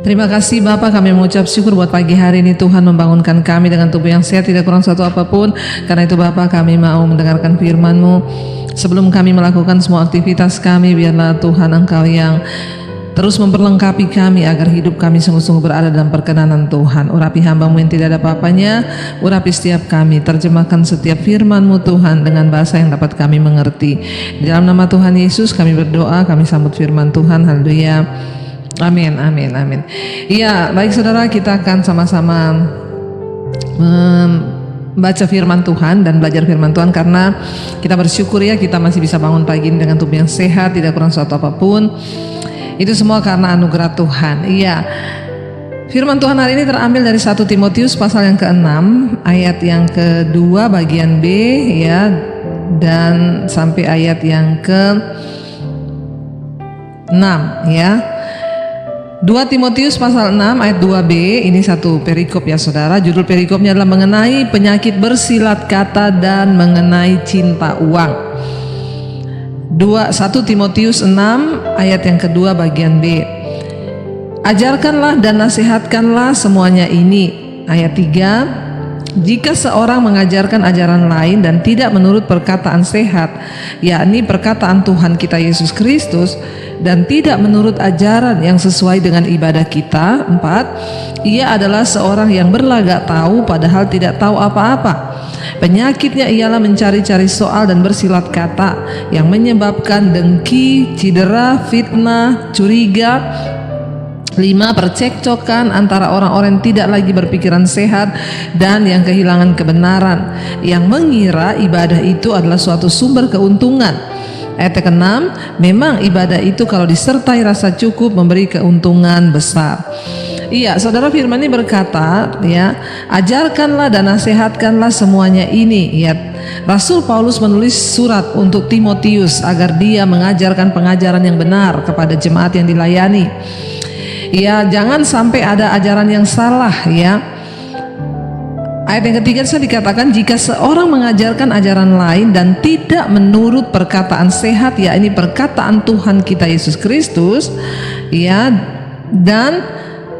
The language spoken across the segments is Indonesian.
Terima kasih Bapak, kami mengucap syukur buat pagi hari ini. Tuhan membangunkan kami dengan tubuh yang sehat, tidak kurang satu apapun. Karena itu Bapak, kami mau mendengarkan firman-Mu. Sebelum kami melakukan semua aktivitas kami, biarlah Tuhan Engkau yang terus memperlengkapi kami agar hidup kami sungguh-sungguh berada dalam perkenanan Tuhan. Urapi hamba-Mu yang tidak ada apa-apanya, urapi setiap kami, terjemahkan setiap firman-Mu Tuhan dengan bahasa yang dapat kami mengerti. Di dalam nama Tuhan Yesus kami berdoa, kami sambut firman Tuhan. Haleluya. Amin, amin, amin. Iya, baik saudara, kita akan sama-sama membaca firman Tuhan dan belajar firman Tuhan, karena kita bersyukur ya kita masih bisa bangun pagi ini dengan tubuh yang sehat, tidak kurang suatu apapun. Itu semua karena anugerah Tuhan. Iya. Firman Tuhan hari ini terambil dari 1 Timotius pasal yang ke-6 ayat yang kedua bagian B ya, dan sampai ayat yang ke-6 ya. 2 Timotius pasal 6 ayat 2b, ini satu perikop ya saudara. Judul perikopnya adalah mengenai penyakit bersilat kata dan mengenai cinta uang. 1 Timotius 6 ayat yang kedua bagian B. Ajarkanlah dan nasihatkanlah semuanya ini. Ayat 3, jika seorang mengajarkan ajaran lain dan tidak menurut perkataan sehat, yakni perkataan Tuhan kita Yesus Kristus, dan tidak menurut ajaran yang sesuai dengan ibadah kita. 4, ia adalah seorang yang berlagak tahu padahal tidak tahu apa-apa. Penyakitnya ialah mencari-cari soal dan bersilat kata yang menyebabkan dengki, cedera, fitnah, curiga. 5, percekcokan antara orang-orang yang tidak lagi berpikiran sehat dan yang kehilangan kebenaran, yang mengira ibadah itu adalah suatu sumber keuntungan. Ayat ke-6, memang ibadah itu kalau disertai rasa cukup memberi keuntungan besar. Iya, saudara, firman ini berkata ya, ajarkanlah dan nasihatkanlah semuanya ini ya. Rasul Paulus menulis surat untuk Timotius agar dia mengajarkan pengajaran yang benar kepada jemaat yang dilayani. Ya, jangan sampai ada ajaran yang salah ya. Ayat yang ketiga saya dikatakan, jika seorang mengajarkan ajaran lain dan tidak menurut perkataan sehat, yakni perkataan Tuhan kita Yesus Kristus ya, dan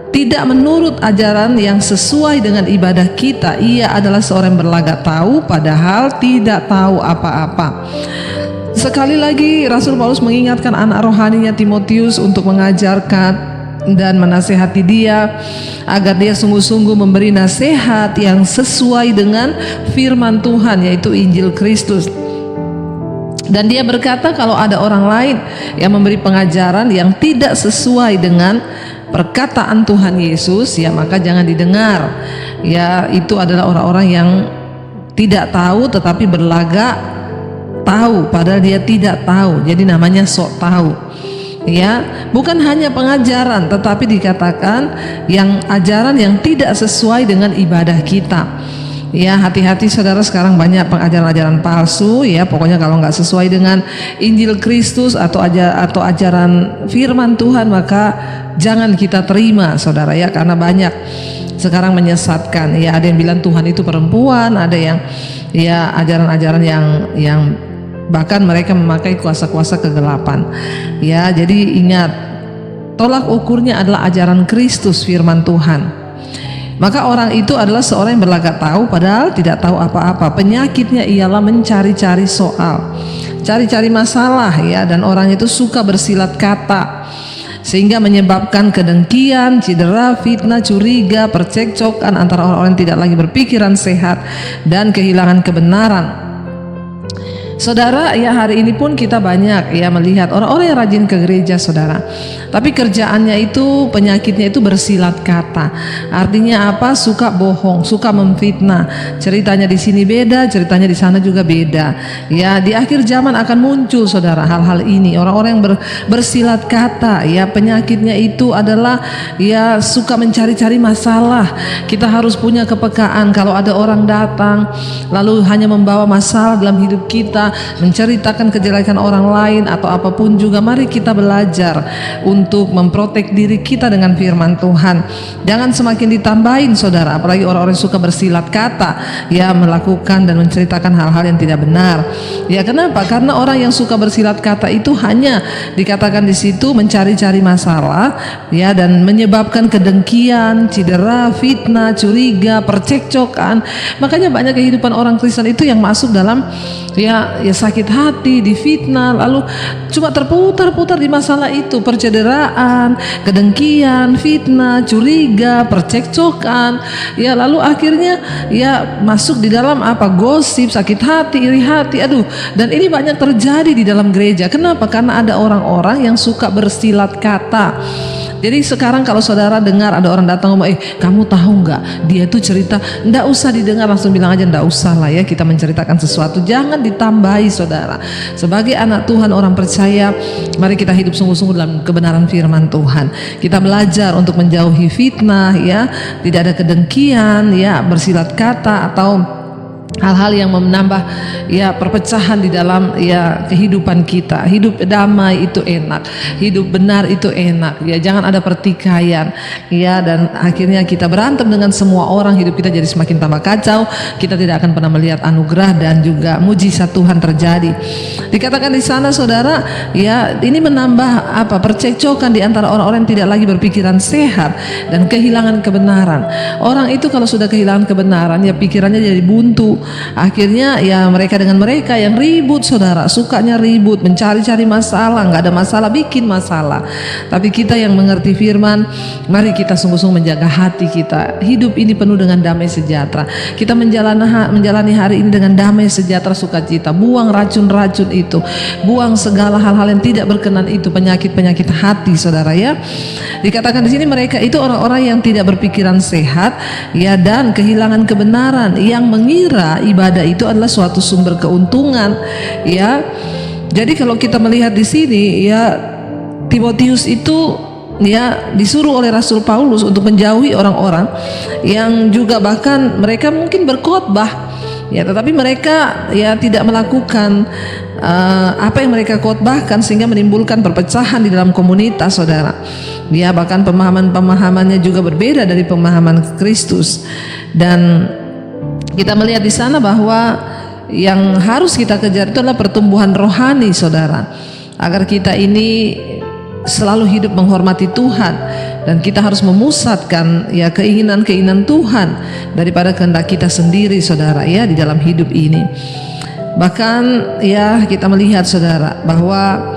tidak menurut ajaran yang sesuai dengan ibadah kita, ia adalah seorang yang berlagak tahu padahal tidak tahu apa-apa. Sekali lagi Rasul Paulus mengingatkan anak rohaninya Timotius untuk mengajarkan dan menasehati dia agar dia sungguh-sungguh memberi nasihat yang sesuai dengan firman Tuhan, yaitu Injil Kristus. Dan dia berkata, kalau ada orang lain yang memberi pengajaran yang tidak sesuai dengan perkataan Tuhan Yesus ya, maka jangan didengar ya. Itu adalah orang-orang yang tidak tahu tetapi berlagak tahu padahal dia tidak tahu, jadi namanya sok tahu ya. Bukan hanya pengajaran tetapi dikatakan yang ajaran yang tidak sesuai dengan ibadah kita ya. Hati-hati saudara, sekarang banyak pengajaran-ajaran palsu ya. Pokoknya kalau nggak sesuai dengan Injil Kristus atau ajaran firman Tuhan, maka jangan kita terima saudara ya, karena banyak sekarang menyesatkan ya. Ada yang bilang Tuhan itu perempuan, ada yang ya ajaran-ajaran yang bahkan mereka memakai kuasa-kuasa kegelapan ya. Jadi ingat, tolak ukurnya adalah ajaran Kristus, firman Tuhan. Maka orang itu adalah seorang yang berlagak tahu padahal tidak tahu apa-apa. Penyakitnya ialah mencari-cari soal, cari-cari masalah ya, dan orang itu suka bersilat kata sehingga menyebabkan kedengkian, cedera, fitnah, curiga, percekcokan antara orang-orang yang tidak lagi berpikiran sehat dan kehilangan kebenaran. Saudara ya, hari ini pun kita banyak ya melihat orang-orang yang rajin ke gereja saudara, tapi kerjaannya itu, penyakitnya itu bersilat kata. Artinya apa? Suka bohong, suka memfitnah. Ceritanya di sini beda, ceritanya di sana juga beda ya. Di akhir zaman akan muncul saudara hal-hal ini, orang-orang yang bersilat kata ya. Penyakitnya itu adalah ya suka mencari-cari masalah. Kita harus punya kepekaan kalau ada orang datang lalu hanya membawa masalah dalam hidup kita, kita menceritakan kejelekan orang lain atau apapun juga, mari kita belajar untuk memprotek diri kita dengan firman Tuhan. Jangan semakin ditambahin saudara, apalagi orang-orang yang suka bersilat kata, ya, melakukan dan menceritakan hal-hal yang tidak benar. Ya, kenapa? Karena orang yang suka bersilat kata itu hanya dikatakan di situ mencari-cari masalah, ya, dan menyebabkan kedengkian, cedera, fitnah, curiga, percekcokan. Makanya banyak kehidupan orang Kristen itu yang masuk dalam ya sakit hati, difitnah, lalu cuma terputar-putar di masalah itu, percederaan, kedengkian, fitnah, curiga, percekcokan, ya, lalu akhirnya ya masuk di dalam gosip, sakit hati, iri hati, aduh. Dan ini banyak terjadi di dalam gereja. Kenapa? Karena ada orang-orang yang suka bersilat kata. Jadi sekarang kalau saudara dengar ada orang datang ngomong, kamu tahu nggak, dia tuh cerita, nggak usah didengar, langsung bilang aja nggak usah lah ya kita menceritakan sesuatu. Jangan ditambahi saudara. Sebagai anak Tuhan, orang percaya, mari kita hidup sungguh-sungguh dalam kebenaran firman Tuhan. Kita belajar untuk menjauhi fitnah, ya, tidak ada kedengkian, ya, bersilat kata atau hal-hal yang menambah ya perpecahan di dalam ya kehidupan kita. Hidup damai itu enak, hidup benar itu enak, ya, jangan ada pertikaian, ya, dan akhirnya kita berantem dengan semua orang, hidup kita jadi semakin tambah kacau, kita tidak akan pernah melihat anugerah dan juga mujizat Tuhan terjadi. Dikatakan di sana saudara, ya, ini menambah percekcokan di antara orang-orang yang tidak lagi berpikiran sehat dan kehilangan kebenaran. Orang itu kalau sudah kehilangan kebenaran, ya pikirannya jadi buntu. Akhirnya ya mereka dengan mereka yang ribut saudara, sukanya ribut, mencari-cari masalah, nggak ada masalah bikin masalah. Tapi kita yang mengerti firman, mari kita sungguh-sungguh menjaga hati kita. Hidup ini penuh dengan damai sejahtera. Kita menjalani hari ini dengan damai sejahtera, sukacita. Buang racun-racun itu, buang segala hal-hal yang tidak berkenan itu, penyakit-penyakit hati saudara, ya. Dikatakan di sini mereka itu orang-orang yang tidak berpikiran sehat, ya, dan kehilangan kebenaran, yang mengira ibadah itu adalah suatu sumber keuntungan, ya. Jadi kalau kita melihat di sini, ya, Timotius itu ya disuruh oleh Rasul Paulus untuk menjauhi orang-orang yang juga bahkan mereka mungkin berkhotbah, ya, tetapi mereka ya tidak melakukan apa yang mereka khotbahkan, sehingga menimbulkan perpecahan di dalam komunitas saudara. Ya, bahkan pemahamannya juga berbeda dari pemahaman Kristus. Dan kita melihat di sana bahwa yang harus kita kejar itu adalah pertumbuhan rohani saudara, agar kita ini selalu hidup menghormati Tuhan, dan kita harus memusatkan ya keinginan-keinginan Tuhan daripada kehendak kita sendiri saudara, ya, di dalam hidup ini. Bahkan ya kita melihat saudara bahwa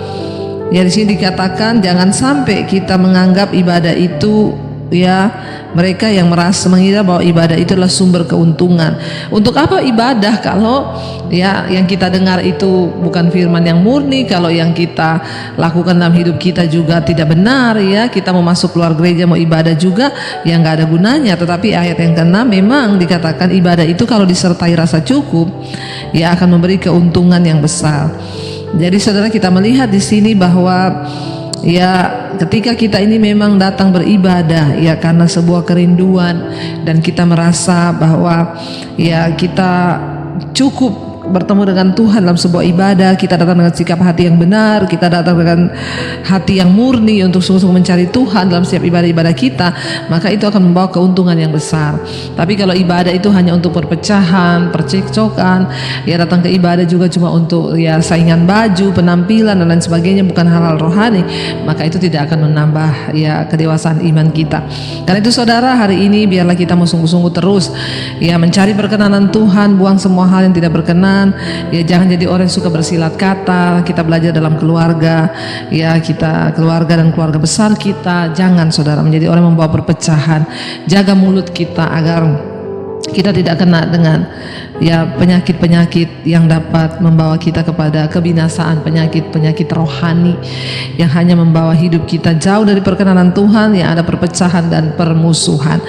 ya di sini dikatakan jangan sampai kita menganggap ibadah itu, ya, mereka yang merasa mengira bahwa ibadah itu adalah sumber keuntungan. Untuk apa ibadah kalau ya yang kita dengar itu bukan firman yang murni, kalau yang kita lakukan dalam hidup kita juga tidak benar, ya, kita mau masuk keluar gereja mau ibadah juga ya nggak ada gunanya. Tetapi ayat yang ke-6 memang dikatakan ibadah itu kalau disertai rasa cukup ya akan memberi keuntungan yang besar. Jadi saudara, kita melihat di sini bahwa ya ketika kita ini memang datang beribadah ya karena sebuah kerinduan, dan kita merasa bahwa ya kita cukup bertemu dengan Tuhan dalam sebuah ibadah, kita datang dengan sikap hati yang benar, kita datang dengan hati yang murni untuk sungguh-sungguh mencari Tuhan dalam setiap ibadah-ibadah kita, maka itu akan membawa keuntungan yang besar. Tapi kalau ibadah itu hanya untuk perpecahan, percekcokan, ya datang ke ibadah juga cuma untuk ya saingan baju, penampilan dan lain sebagainya, bukan hal-hal rohani, maka itu tidak akan menambah ya kedewasaan iman kita. Karena itu saudara, hari ini biarlah kita mau sungguh-sungguh terus ya mencari perkenanan Tuhan, buang semua hal yang tidak berkenan. Ya, jangan jadi orang yang suka bersilat kata. Kita belajar dalam keluarga, ya, kita keluarga dan keluarga besar kita, jangan saudara menjadi orang yang membawa perpecahan. Jaga mulut kita agar kita tidak kena dengan ya penyakit-penyakit yang dapat membawa kita kepada kebinasaan, penyakit-penyakit rohani yang hanya membawa hidup kita jauh dari perkenanan Tuhan, yang ada perpecahan dan permusuhan.